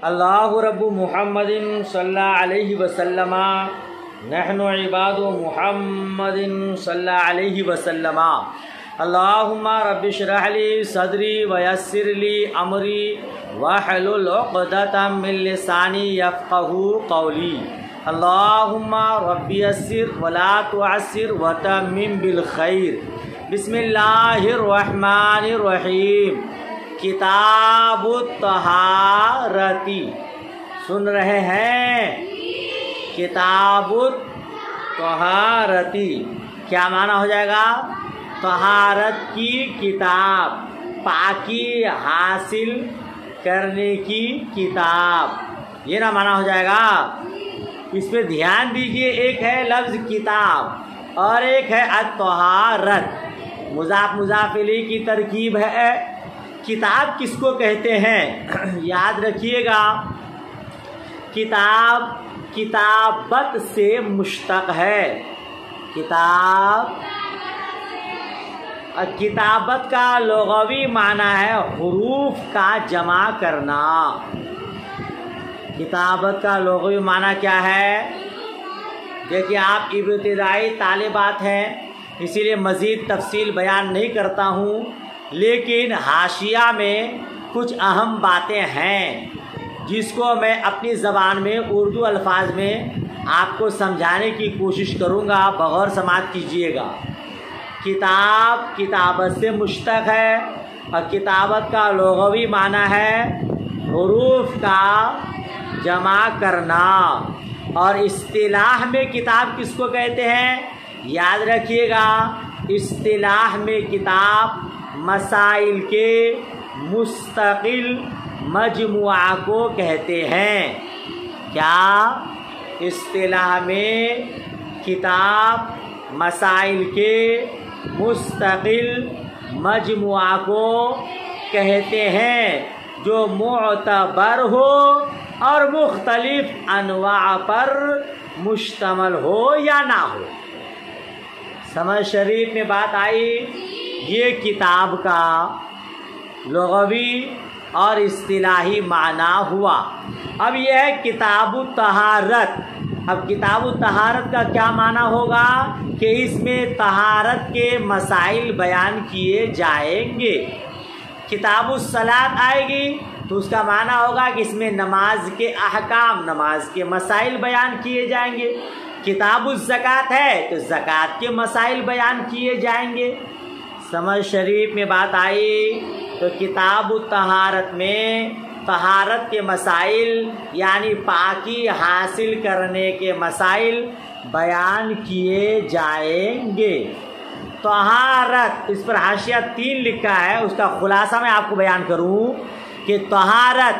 अल्लाहु रब्बु मुहम्मदिन सल्लल्लाहु अलैहि वसल्लम नहनु इबादु मुहम्मदिन सल्लल्लाहु अलैहि वसल्लम। अल्लाहुम्मा रब्बि इश्रह ली सदरी व यस्सिर ली अमरी वहलुल उक़दतम मिन लिसानी यफ़क़हू क़ौली। अल्लाहुम्मा रब्बि यस्सिर व ला तुअस्सिर व तम्मिम बिल खैर। बिस्मिल्लाहिर रहमानिर रहीम। किताबुत तहारती, सुन रहे हैं? किताबुत तहारती क्या माना हो जाएगा? तहारत की किताब, पाकी हासिल करने की किताब, ये ना माना हो जाएगा। इस पे ध्यान दीजिए, एक है लफ्ज़ किताब और एक है अत-तहारत। मुज़ाफ़ मुज़ाफ़ इलैहि की तरकीब है। किताब किसको कहते हैं? याद रखिएगा, किताब किताबत से मुश्तक़ है। किताब और किताबत का लुग़वी माना है हुरूफ का जमा करना। किताबत का लुग़वी माना क्या है? देखिए, आप इब्तिदाई तालिबात हैं, इसीलिए मज़ीद तफसील बयान नहीं करता हूँ, लेकिन हाशिया में कुछ अहम बातें हैं जिसको मैं अपनी ज़बान में उर्दू अल्फाज में आपको समझाने की कोशिश करूँगा। बग़ौर समाअत कीजिएगा। किताब किताबत से मुश्तक़ है और किताबत का लुग़वी माना है हुरूफ का जमा करना। और इस्तिलाह में किताब किसको कहते हैं? याद रखिएगा, इस्तिलाह में किताब मसाइल के मुस्तकिल मजमुआ को कहते हैं। क्या? इस्तिलाह में किताब मसाइल के मुस्तकिल मजमुआ को कहते हैं जो मुअतबर हो और मुख्तलिफ अनवा पर मुश्तमल हो या ना हो। समझ शरीफ में बात आई? ये किताब का लुग़वी और इस्तिलाही माना हुआ। अब यह है किताबुत तहारत। अब किताबुत तहारत का क्या माना होगा कि इसमें तहारत के मसाइल बयान किए जाएंगे। किताबुस सलात आएगी तो उसका माना होगा कि इसमें नमाज के अहकाम, नमाज के मसाइल बयान किए जाएंगे। किताबुस ज़कात है तो ज़कात के मसाइल बयान किए जाएंगे। समझ शरीफ में बात आई? तो किताबुत तहारत में तहारत के मसाइल यानी पाकी हासिल करने के मसाइल बयान किए जाएंगे। तहारत, इस पर हाशिया 3 लिखा है, उसका खुलासा मैं आपको बयान करूं कि तहारत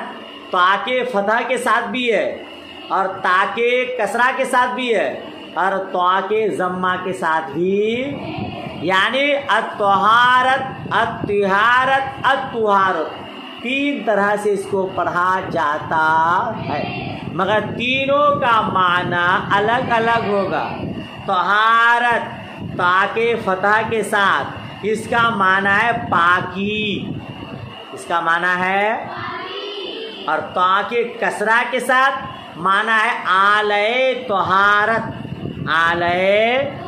ताके फतह के साथ भी है और ताके कसरा के साथ भी है और ताके ज़म्मा के साथ भी, यानी अत-तहारत, अत-तिहारत, अत-तुहारत 3 तरह से इसको पढ़ा जाता है, मगर तीनों का माना अलग अलग होगा। तहारत ताके फतह के साथ इसका माना है पाकी, इसका माना है, और ताके कसरा के साथ माना है आलय तहारत, आलय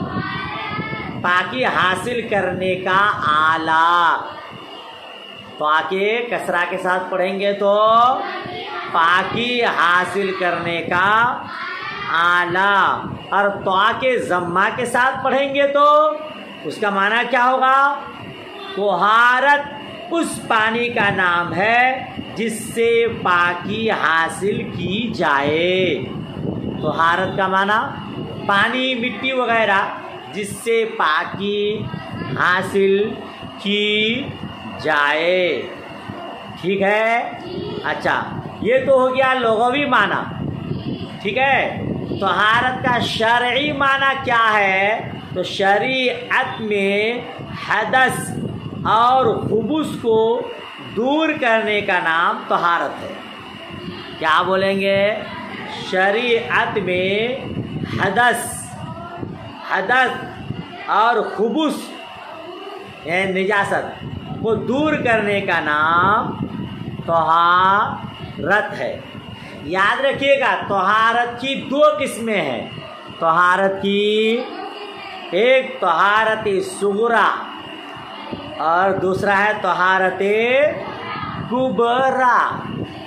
पाकी हासिल करने का आला। ताके कसरा के साथ पढ़ेंगे तो पाकी हासिल करने का आला, और ताके ज़म्मा के साथ पढ़ेंगे तो उसका माना क्या होगा? तहारत उस पानी का नाम है जिससे पाकी हासिल की जाए। तहारत का माना पानी, मिट्टी वगैरह जिससे पाकी हासिल की जाए। ठीक है? अच्छा, ये तो हो गया लुग़वी माना। ठीक है? तहारत का शरई माना क्या है? तो शरीअत में हदस और खुबुस को दूर करने का नाम तहारत है। क्या बोलेंगे? शरीअत में हदस और खुबुस निजासत को दूर करने का नाम तहारत है। याद रखिएगा तहारत की दो किस्में हैं। तहारत की एक तहारत सुगरा और दूसरा है तहारत कुबरा।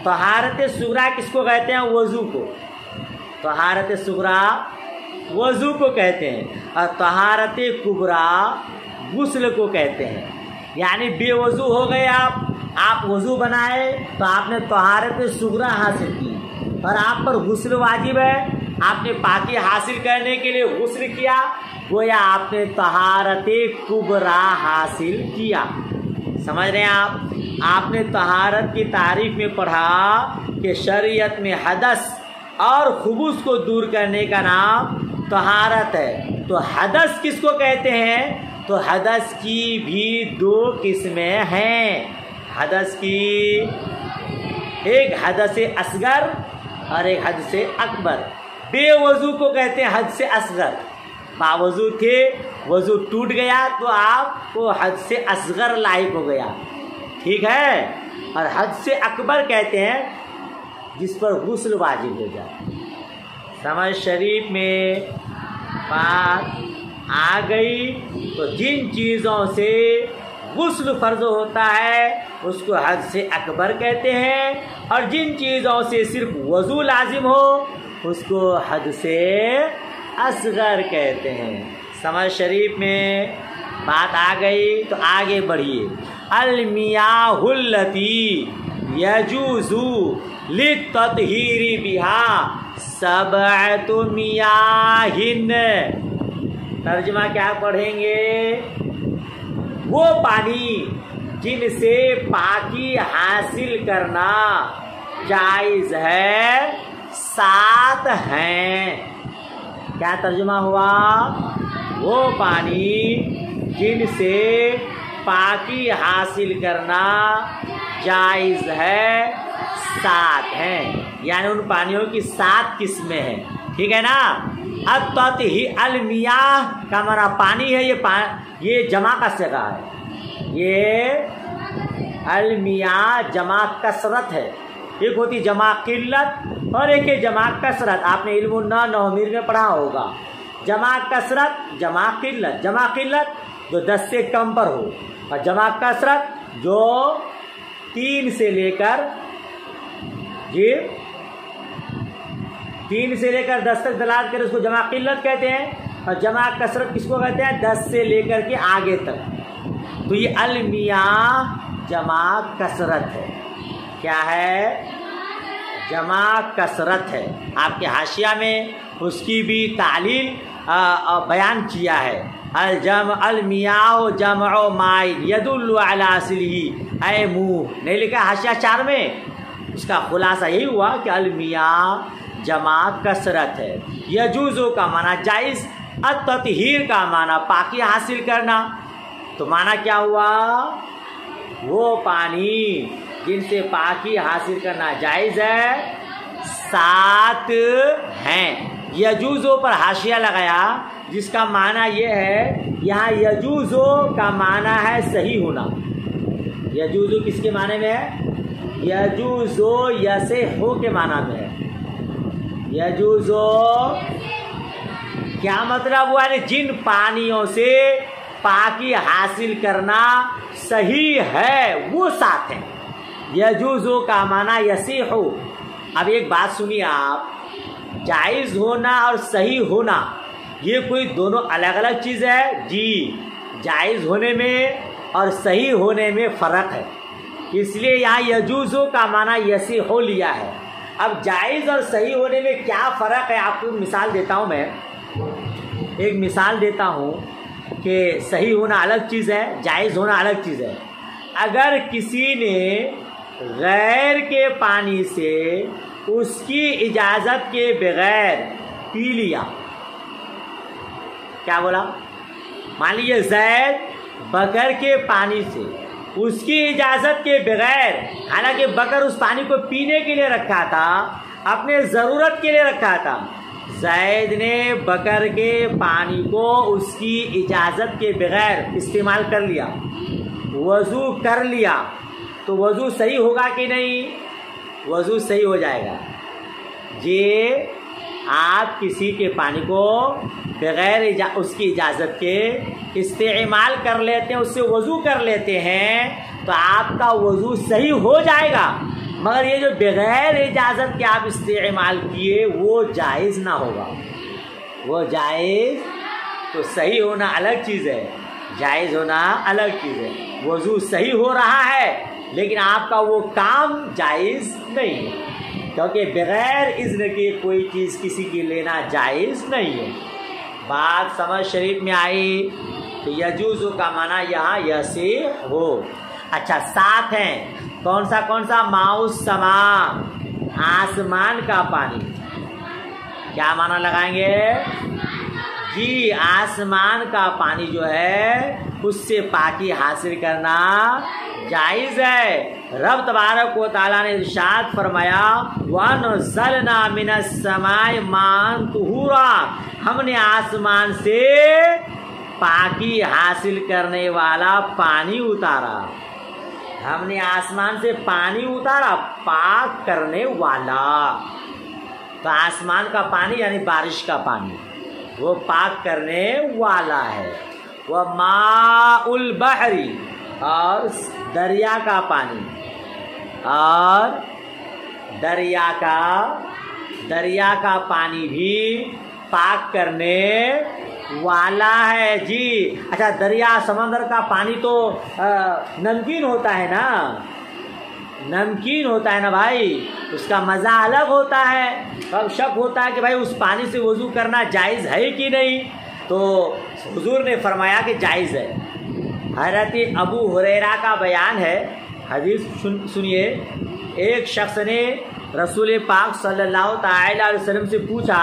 तहारत सुगरा किसको कहते हैं? वज़ू को। तहारत सुगरा वज़ू को कहते हैं और तहारत कुबरा गुस्ल को कहते हैं। यानी बेवज़ू हो गए आप वज़ू बनाए तो आपने तहारत सुगरा हासिल की और आप पर गुस्ल वाजिब है। आपने पाकी हासिल करने के लिए गुस्ल किया, गोया आपने तहारत कुबरा हासिल किया। समझ रहे हैं आप? आपने तहारत की तारीफ में पढ़ा कि शरीयत में हदस और खुबूस को दूर करने का नाम तहारत है। तो हदस किसको कहते हैं? तो हदस की भी दो किस्में हैं। हदस की एक हदस असगर और एक हदस अकबर। बेवज़ू को कहते हैं हद से असगर। बावज़ू थे, वज़ू टूट गया तो आपको हद से असगर लायक हो गया, ठीक है। और हद से अकबर कहते हैं जिस पर गुस्ल वाजिब हो जाए। समझ शरीफ में बात आ गई। तो जिन चीज़ों से गुस्ल फ़र्ज होता है उसको हद से अकबर कहते हैं और जिन चीज़ों से सिर्फ वज़ू लाजिम हो उसको हद से असगर कहते हैं। समझ शरीफ में बात आ गई। तो आगे बढ़िए। अलमियाहुल्लती यजूज़ु लित्तत्हीरी बिहा सबअतु मियाहिन। तर्जुमा क्या पढ़ेंगे? वो पानी जिनसे पाकी हासिल करना जायज़ है, 7 हैं। क्या तर्जुमा हुआ? वो पानी जिनसे पाकी हासिल करना जायज़ है, 7 हैं। यानी उन पानियों की 7 किस्में हैं, ठीक है ना। अब तत्ही अलमियाह का माना पानी है। ये जमा का सिगा है। ये अलमियाह जमा कसरत है। एक होती जमा किल्लत और एक है जमा कसरत। आपने इल्म नौमीर में पढ़ा होगा। जमा कसरत, जमा किल्लत। जमा किल्लत जो 10 से कम पर हो और जमा कसरत जो 3 से लेकर 10 तक दलाल कर उसको जमा किल्लत कहते हैं। और जमा कसरत किसको कहते हैं? 10 से लेकर के आगे तक। तो ये अलमियाह जमा कसरत है। क्या है? जमा कसरत है। आपके हाशिया में उसकी भी तालील बयान किया है। अलमियाह जमअ माइन यदुल्लु अला असलिही, ऐ मुँह नहीं लिखा हाशिया 4 में। उसका खुलासा यही हुआ कि अलमियाह जमा कसरत है। यजूज़ो का माना जायज़, अत्तहीर का माना पाकी हासिल करना। तो माना क्या हुआ? वो पानी जिनसे पाकी हासिल करना जायज़ है, 7 हैं। यजूज़ो पर हाशिया लगाया जिसका माना ये है, यहाँ यजूज़ो का माना है सही होना। यजूज़ो किसके माने में है? यजूज़ो यसे हो के माना में है। यजूज़ो क्या मतलब हुआ? जिन पानियों से पाकी हासिल करना सही है वो 7 हैं। यजूज़ो का माना यसी हो। अब एक बात सुनिए आप, जायज़ होना और सही होना ये कोई दोनों अलग अलग चीज़ है जी। जायज़ होने में और सही होने में फ़र्क है, इसलिए यहाँ यजूज़ो का माना यसी हो लिया है। अब जायज़ और सही होने में क्या फ़र्क है आपको मिसाल देता हूँ। मैं एक मिसाल देता हूँ कि सही होना अलग चीज़ है, जायज़ होना अलग चीज़ है। अगर किसी ने गैर के पानी से उसकी इजाज़त के बगैर पी लिया, क्या बोला? मान लीजिए ज़ैद बकर के पानी से उसकी इजाज़त के बगैर, हालांकि बकर उस पानी को पीने के लिए रखा था, अपने ज़रूरत के लिए रखा था, ज़ैद ने बकर के पानी को उसकी इजाज़त के बगैर इस्तेमाल कर लिया, वज़ू कर लिया, तो वज़ू सही होगा कि नहीं? वज़ू सही हो जाएगा। ये आप किसी के पानी को बगैर उसकी इजाज़त के इस्तेमाल कर लेते हैं, उससे वज़ू कर लेते हैं, तो आपका वज़ू सही हो जाएगा। मगर ये जो बगैर इजाज़त के आप इस्तेमाल किए वो जायज़ ना होगा। वो जायज़ तो सही होना अलग चीज़ है, जायज़ होना अलग चीज़ है। वज़ू सही हो रहा है लेकिन आपका वो काम जायज़ नहीं है, क्योंकि बग़ैर इज़्न के कोई चीज़ किसी की लेना जायज़ नहीं है। बात समझ शरीफ में आई। तो यजूज़ु का माना यहाँ यसे हो। अच्छा, साथ हैं कौन सा माउस समा, आसमान का पानी। क्या माना लगाएंगे जी? आसमान का पानी जो है उससे पाकी हासिल करना जायज़ है। रब तबारक व तआला ने इरशाद फरमाया, वनज़लना मिनस समाए मान तुहुरा, हमने आसमान से पाकी हासिल करने वाला पानी उतारा। हमने आसमान से पानी उतारा, पाक करने वाला। तो आसमान का पानी यानी बारिश का पानी, वो पाक करने वाला है। वह माउल बहरी, और दरिया का पानी, और दरिया का पानी भी पाक करने वाला है जी। अच्छा, दरिया समंदर का पानी तो नमकीन होता है ना, नमकीन होता है ना भाई, उसका मज़ा अलग होता है। अब शक होता है कि भाई उस पानी से वज़ू करना जायज़ है कि नहीं, तो हुजूर ने फरमाया कि जायज़ है। हज़रत अबू हुरैरा का बयान है, हदीस सुनिए। एक शख्स ने रसूल पाक सल्लल्लाहु अलैहि वसल्लम से पूछा,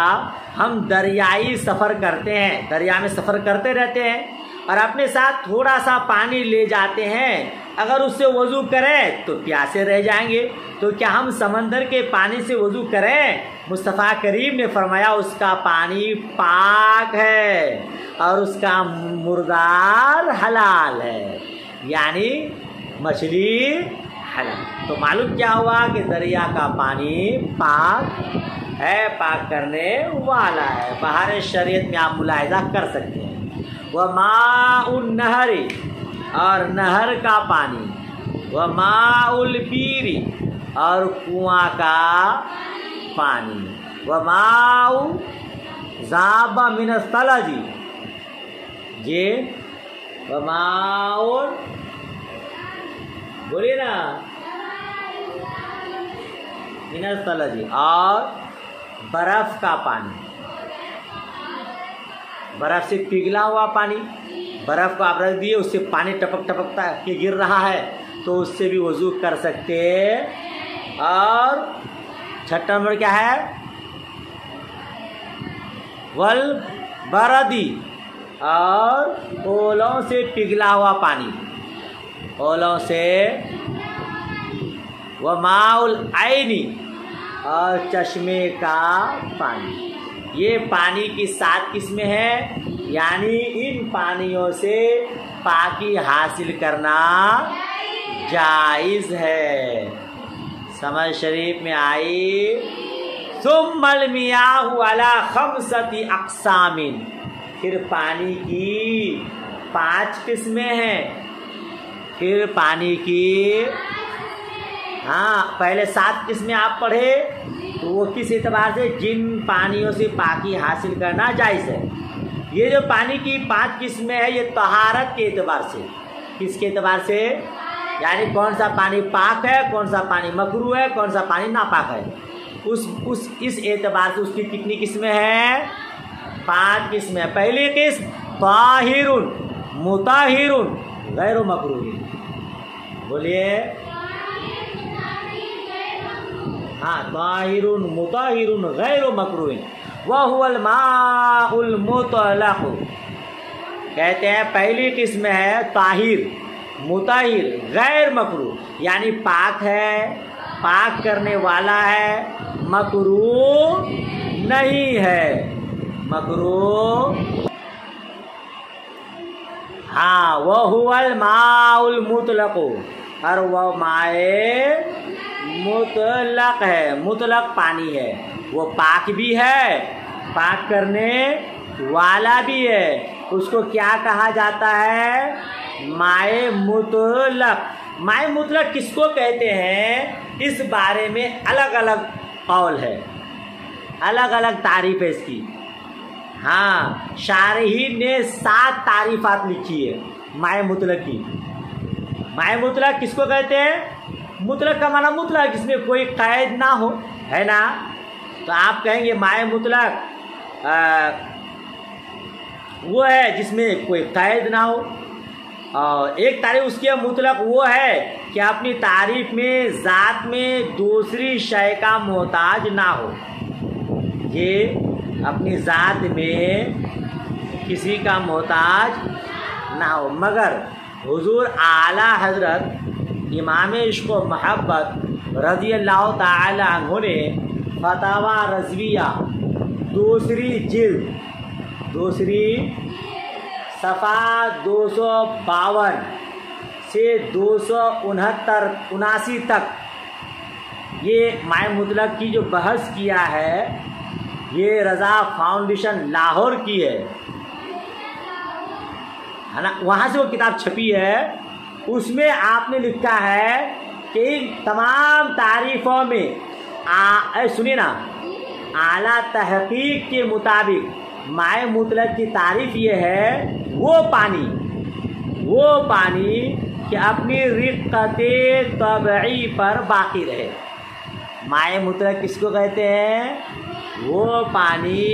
हम दरियाई सफ़र करते हैं, दरिया में सफ़र करते रहते हैं और अपने साथ थोड़ा सा पानी ले जाते हैं, अगर उससे वज़ू करें तो प्यासे रह जाएंगे, तो क्या हम समंदर के पानी से वज़ू करें? मुस्तफ़ा करीम ने फरमाया, उसका पानी पाक है और उसका मुर्दार हलाल है, यानी मछली हलाल। तो मालूम क्या हुआ कि दरिया का पानी पाक है, पाक करने वाला है। बाहर शरीयत में आप मुलाहिज़ा कर सकते हैं। वह माउन नहरी, और नहर का पानी, वह माउल बीरी, और कुआं का पानी, वह माउ ज़ाबा मिनस तलजी, ये वह माउल, बोलिए ना, मिनस तलजी, और बर्फ़ का पानी, बर्फ़ से पिघला हुआ पानी, बर्फ़ को आप रख दिए, उससे पानी टपक टपकता के गिर रहा है, तो उससे भी वज़ू कर सकते। और छठा नंबर क्या है? वल बरदी, और ओलों से पिघला हुआ पानी, ओलों से। व माउल आइनी, और चश्मे का पानी। ये पानी की 7 किस्में हैं, यानी इन पानियों से पाकी हासिल करना जायज़ है। समझ शरीफ में आई। सुम्मल मियाहु अला खमसति अक़सामिन, फिर पानी की 5 किस्में हैं। फिर पानी की, हाँ, पहले 7 किस्में आप पढ़े, तो वो किस एतबार से? जिन पानियों से पाकी हासिल करना जायज़ है। ये जो पानी की 5 किस्में हैं, ये तहारत के एतबार से। किसके एतबार से? यानी कौन सा पानी पाक है, कौन सा पानी मकरूह है, कौन सा पानी नापाक है, इस एतबार से उसकी कितनी किस्में हैं? 5 किस्में। पहली किस्म ताहिरुन मुताहिरुन गैर मकरूह। बोलिए, हाँ, ताहिरुन मुताहिरुन गैर मकरूह, वह हुवल माउल मुतलक़। कहते हैं पहली किस्म है ताहिर, मुताहिर, गैर मकरूह, यानी पाक है, पाक करने वाला है, मकरूह नहीं है, मकरूह। हाँ, वह हुवल माउल मुतलक़, और वह माए मुतलक है, मुतलक पानी है। वो पाक भी है, पाक करने वाला भी है। उसको क्या कहा जाता है? माए मुतलक। माए मुतलक किसको कहते हैं, इस बारे में अलग अलग कौल है, अलग अलग तारीफ है इसकी। हाँ, शारहीन ने 7 तारीफात लिखी है माए मुतलक की। माए मुतलक किसको कहते हैं? मुतलक का माना मुतलक, इसमें कोई कैद ना हो, है ना। तो आप कहेंगे माए मुतलक वो है जिसमें कोई कैद ना हो। और एक तारीफ उसकी मुतलक वो है कि अपनी तारीफ में ज़ात में दूसरी शय का मोहताज ना हो, ये अपनी ज़ात में किसी का मोहताज ना हो। मगर हुजूर आला हज़रत इमाम इश्क़ व मोहब्बत रज़ियल्लाहु ताला अन्हु ने फतावा रज़विया दूसरी जिल्द, दूसरी सफ़ा 252 से 279 तक ये माए मुतलक की जो बहस किया है, ये रज़ा फाउंडेशन लाहौर की है ना। वहाँ से वो किताब छपी है। उसमें आपने लिखा है कि इन तमाम तारीफ़ों में सुनिए ना, आला तहक़ीक़ के मुताबिक माए मुतलक की तारीफ़ ये है वो पानी कि अपनी रिक़्क़ते तबई पर बाकी रहे। माए मुतलक किसको कहते हैं? वो पानी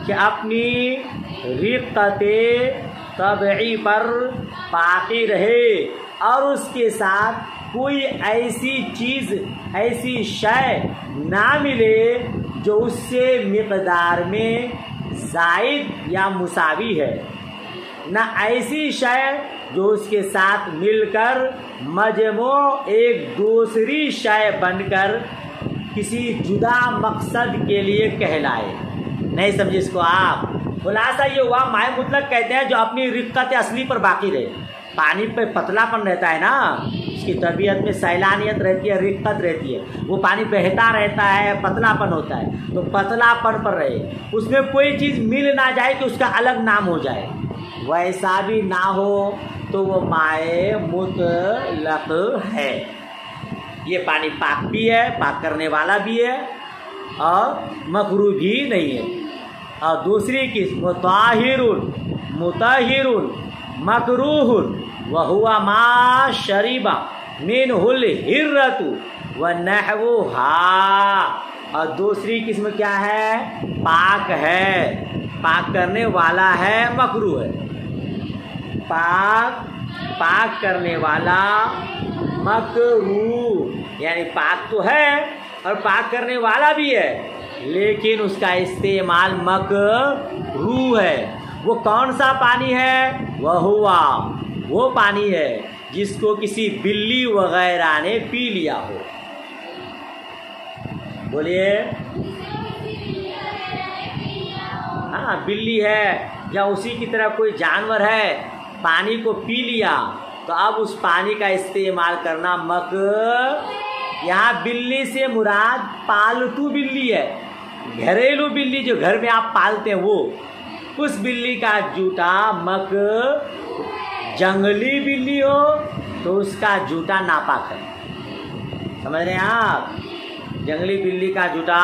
कि अपनी रिक़्क़ते तबई पर बाकी रहे और उसके साथ कोई ऐसी चीज़, ऐसी शय ना मिले जो उससे मिक़दार में ज़ायद या मुसावी है, ना ऐसी शय जो उसके साथ मिलकर मजमू एक दूसरी शय बनकर किसी जुदा मकसद के लिए कहलाए। नहीं समझे इसको आप? खुलासा ये हुआ माए मुतलक कहते हैं जो अपनी रिक़्क़त असली पर बाकी रहे। पानी पे पतलापन रहता है ना, उसकी तबीयत में सैलानियत रहती है, रिक़्क़त रहती है, वो पानी बहता रहता है, पतलापन होता है, तो पतलापन पर रहे, उसमें कोई चीज़ मिल ना जाए कि उसका अलग नाम हो जाए, वैसा भी ना हो, तो वो माए मुतलक है। ये पानी पाक भी है, पाक करने वाला भी है और मकरूह भी नहीं है। और दूसरी किस्म मुताहिरुन मकरूहुन व हुआ मा शरीबा मिनहुल हिर्रतु व नहवुहा। और दूसरी किस्म क्या है? पाक है, पाक करने वाला है, मकरूह है। पाक करने वाला मकरूह, यानी पाक तो है और पाक करने वाला भी है, लेकिन उसका इस्तेमाल मकरूह है। वो कौन सा पानी है? वह हुआ वो पानी है जिसको किसी बिल्ली वगैरह ने पी लिया हो। बोलिए। हाँ, बिल्ली है या उसी की तरह कोई जानवर है, पानी को पी लिया, तो अब उस पानी का इस्तेमाल करना यहाँ बिल्ली से मुराद पालतू बिल्ली है, घरेलू बिल्ली जो घर में आप पालते हैं वो, उस बिल्ली का जूता जंगली बिल्ली हो तो उसका जूता नापाक है। समझ रहे हैं आप? जंगली बिल्ली का जूता।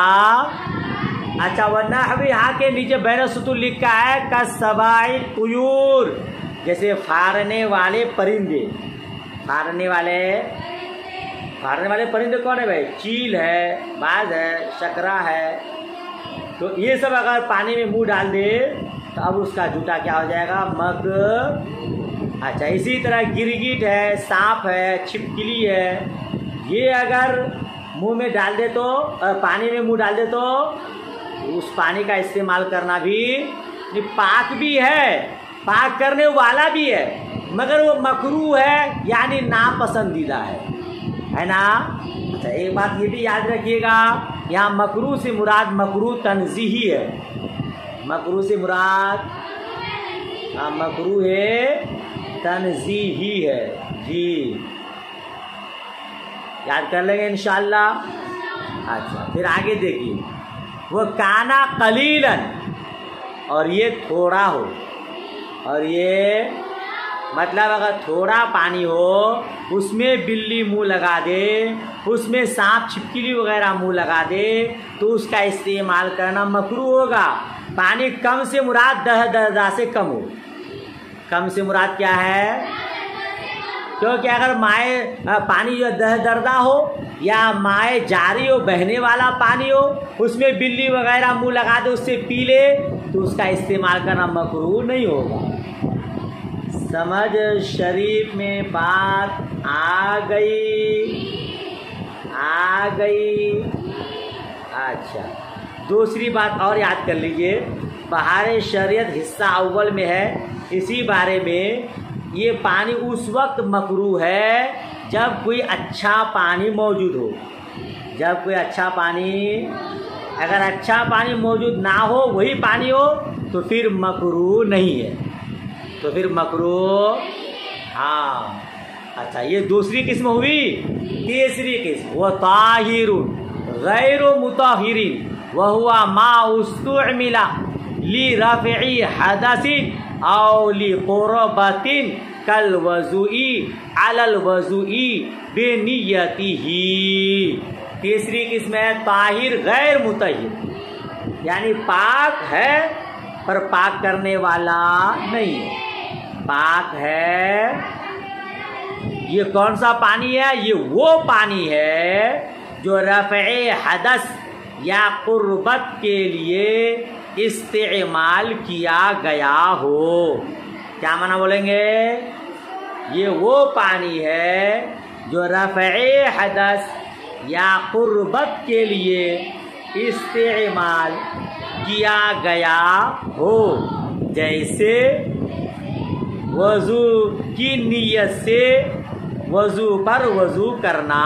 अच्छा, वरना अभी यहाँ के नीचे बैन सुतुल लिखा है कसबाई तुयूर, जैसे फाड़ने वाले परिंदे। फाड़ने वाले परिंदे कौन है भाई? चील है, बाज है, शकरा है। तो ये सब अगर पानी में मुंह डाल दे तो अब उसका जूता क्या हो जाएगा? अच्छा, इसी तरह गिरगिट है, सांप है, छिपकली है, ये अगर मुंह में डाल दे तो, पानी में मुंह डाल दे तो उस पानी का इस्तेमाल करना भी पाक भी है, पाक करने वाला भी है, मगर वो मकरूह है, यानी नापसंदीदा है ना। अच्छा, एक बात ये भी याद रखिएगा, यहाँ मकरूह से मुराद मकरूह तंज़ीही है। मकरूह से मुराद मकरूह है तंज़ीही है जी, याद कर लेंगे इंशाअल्लाह। अच्छा, फिर आगे देखिए, वो काना कलीलन, और ये थोड़ा हो, और ये मतलब अगर थोड़ा पानी हो उसमें बिल्ली मुंह लगा दे, उसमें सांप छिपकली वगैरह मुंह लगा दे तो उसका इस्तेमाल करना मकरूह होगा। पानी कम से मुराद 10 दर्जा से कम हो। कम से मुराद क्या है? क्योंकि अगर माए पानी जो 10 दर्जा हो या माए जारी हो, बहने वाला पानी हो, उसमें बिल्ली वगैरह मुंह लगा दे, उससे पी ले तो उसका इस्तेमाल करना मकरूह नहीं होगा। समझ शरीफ में बात आ गई? अच्छा, दूसरी बात और याद कर लीजिए, बहार शरीयत हिस्सा अव्वल में है, इसी बारे में ये पानी उस वक्त मकरूह है जब कोई अच्छा पानी मौजूद हो। जब कोई अच्छा पानी, अगर अच्छा पानी मौजूद ना हो, वही पानी हो, तो फिर मकरूह नहीं है, तो फिर मकरूह। हाँ, अच्छा, ये दूसरी किस्म हुई। तीसरी किस्म वो ताहिरुन गैरु मुताहिरिन वहुआ मा उस्तुमिला ली रफ़ई हदसिन औ ली क़ुरबतिन कल वज़ुई अलल वज़ुई बेनियतिही। तीसरी किस्म है ताहिर गैर मुतहिर, यानी पाक है पर पाक करने वाला नहीं है। पाक है, ये कौन सा पानी है? ये वो पानी है जो रफ़े हदस या क़ुर्बत के लिए इस्तेमाल किया गया हो। क्या माना बोलेंगे? ये वो पानी है जो रफ़े हदस या क़ुर्बत के लिए इस्तेमाल किया गया हो, जैसे वज़ू की नीयत से वज़ू पर वज़ू करना।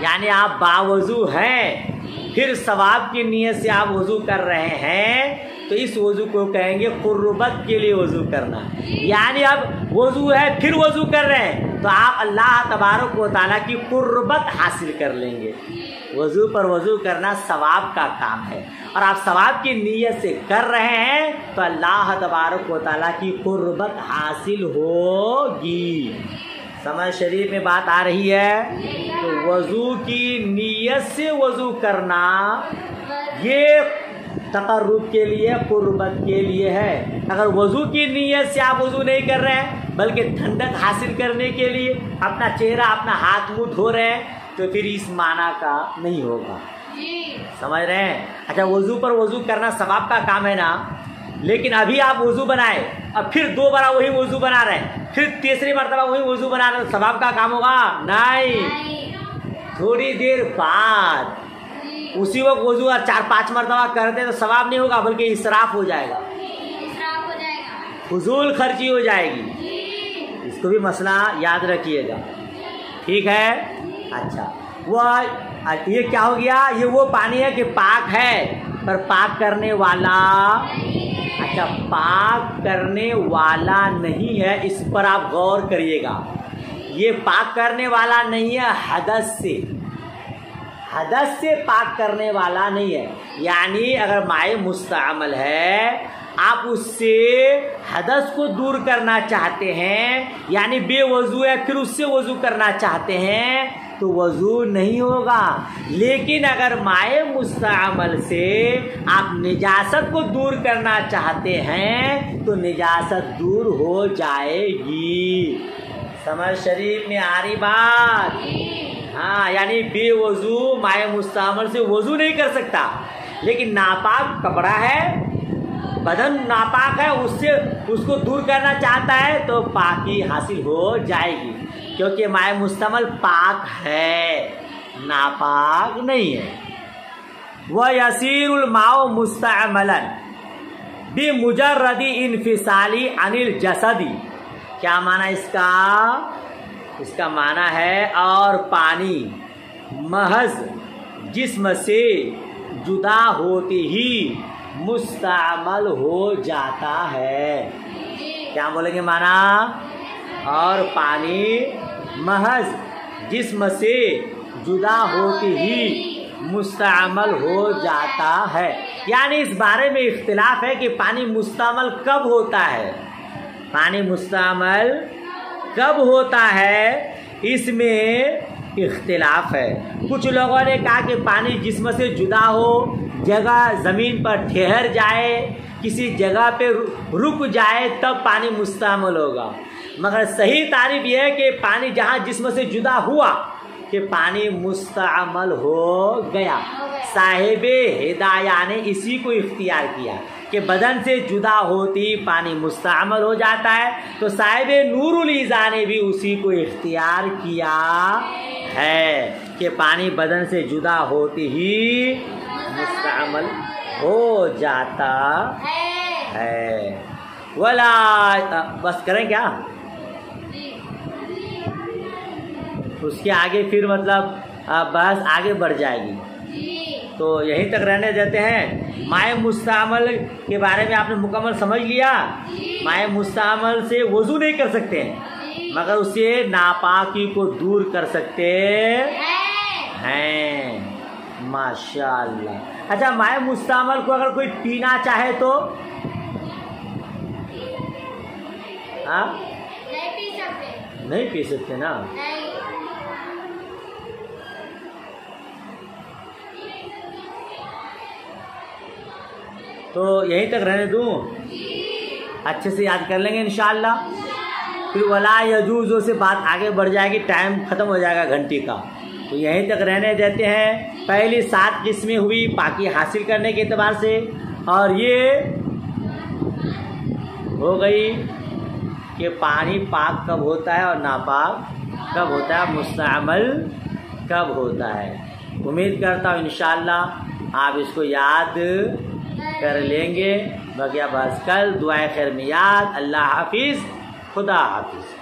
यानी आप बावज़ू हैं, फिर सवाब की नीयत से आप वज़ू कर रहे हैं, तो इस वज़ू को कहेंगे क़ुर्बत के लिए वज़ू करना। यानी अब वज़ू है फिर वज़ू कर रहे हैं, तो आप अल्लाह तबारक व तआला की क़ुर्बत हासिल कर लेंगे। वज़ू पर वज़ू करना सवाब का काम है, और आप सवाब की नीयत से कर रहे हैं तो अल्लाह तबारक व तआला की क़ुर्बत हासिल होगी। समझ शरीफ में बात आ रही है? तो वज़ू की नीयत से वज़ू करना ये तक़र्रुब के लिए, क़ुर्बत के लिए है। अगर वज़ू की नीयत से आप वज़ू नहीं कर रहे हैं बल्कि ठंडक हासिल करने के लिए अपना चेहरा, अपना हाथ मुँह धो रहे हैं, तो फिर इस माना का नहीं होगा। समझ रहे हैं? अच्छा, वज़ू पर वज़ू करना सवाब का काम है ना, लेकिन अभी आप वज़ू बनाए, अब फिर 2 बार वही वज़ू बना रहे हैं, फिर तीसरी मरतबा वही वज़ू बना रहे हैं, तो सवाब का काम होगा? नहीं। थोड़ी देर बाद उसी वक्त वज़ू 4-5 मरतबा करते तो सवाब नहीं होगा, बल्कि इसराफ हो जाएगा, फजूल खर्ची हो जाएगी। इसको भी मसला याद रखिएगा, ठीक है? अच्छा, वह ये क्या हो गया? ये वो पानी है कि पाक है पर पाक करने वाला, अच्छा, पाक करने वाला नहीं है, इस पर आप गौर करिएगा। ये पाक करने वाला नहीं है हदस से, हदस से पाक करने वाला नहीं है। यानी अगर माए मुस्तअमल है, आप उससे हदस को दूर करना चाहते हैं, यानी बेवज़ू है फिर उससे वज़ू करना चाहते हैं, तो वज़ू नहीं होगा। लेकिन अगर माए मुस्तअमल से आप निजासत को दूर करना चाहते हैं तो निजासत दूर हो जाएगी। समझ शरीफ में आ रही बात? हाँ, यानी बेवज़ू माए मुस्तअमल से वज़ू नहीं कर सकता, लेकिन नापाक कपड़ा है, बदन नापाक है, उससे उसको दूर करना चाहता है तो पाकी हासिल हो जाएगी, क्योंकि माए मुस्तअमल पाक है, नापाक नहीं है। वह यसीरुल माओ मुस्तअमलन बिमुजर्रदी इनफिसाली अनिल जसदी। क्या माना इसका? इसका माना है और पानी महज जिस्म से जुदा होते ही मुस्तअमल हो जाता है। क्या बोलेंगे माना? और पानी महज जिस्म से जुदा होते ही मुस्तअमल हो जाता है। यानी इस बारे में इख्तिलाफ है कि पानी मुस्तअमल कब होता है, पानी मुस्तअमल कब होता है, इसमें इख्तिलाफ है। कुछ लोगों ने कहा कि पानी जिस्म से जुदा हो, जगह ज़मीन पर ठहर जाए, किसी जगह पे रुक जाए, तब पानी मुस्तअमल होगा। मगर सही तारीफ यह है कि पानी जहाँ जिस्म से जुदा हुआ कि पानी मुस्तअमल हो गया। साहिबे हिदाया ने इसी को इख्तियार किया कि बदन से जुदा होती पानी मुस्तअमल हो जाता है, तो साहिबे नूरुल ईज़ा ने भी उसी को इख्तियार किया है कि पानी बदन से जुदा होती ही मुस्तअमल हो जाता है। वला बस करें क्या, उसके आगे फिर मतलब बहस आगे बढ़ जाएगी, तो यहीं तक रहने देते हैं। माए मुस्तअमल के बारे में आपने मुकम्मल समझ लिया। माए मुस्तअमल से वज़ू नहीं कर सकते हैं, मगर उससे नापाकी को दूर कर सकते हैं। माशाअल्लाह। अच्छा, माए मुस्तअमल को अगर कोई पीना चाहे तो नहीं पी सकते ना। तो यहीं तक रहने दूँ, अच्छे से याद कर लेंगे इंशाअल्लाह। फिर वला यजूज़ से बात आगे बढ़ जाएगी, टाइम ख़त्म हो जाएगा घंटी का, तो यहीं तक रहने देते हैं। पहली 7 किस्में हुई पाकी हासिल करने के एतबार से, और ये हो गई कि पानी पाक कब होता है और नापाक कब होता है, मुस्तअमल कब होता है। उम्मीद करता हूँ इंशाअल्लाह आप इसको याद कर लेंगे। बकिया बस कल दुआए खैर में याद। अल्लाह हाफिज़, खुदा हाफिज़।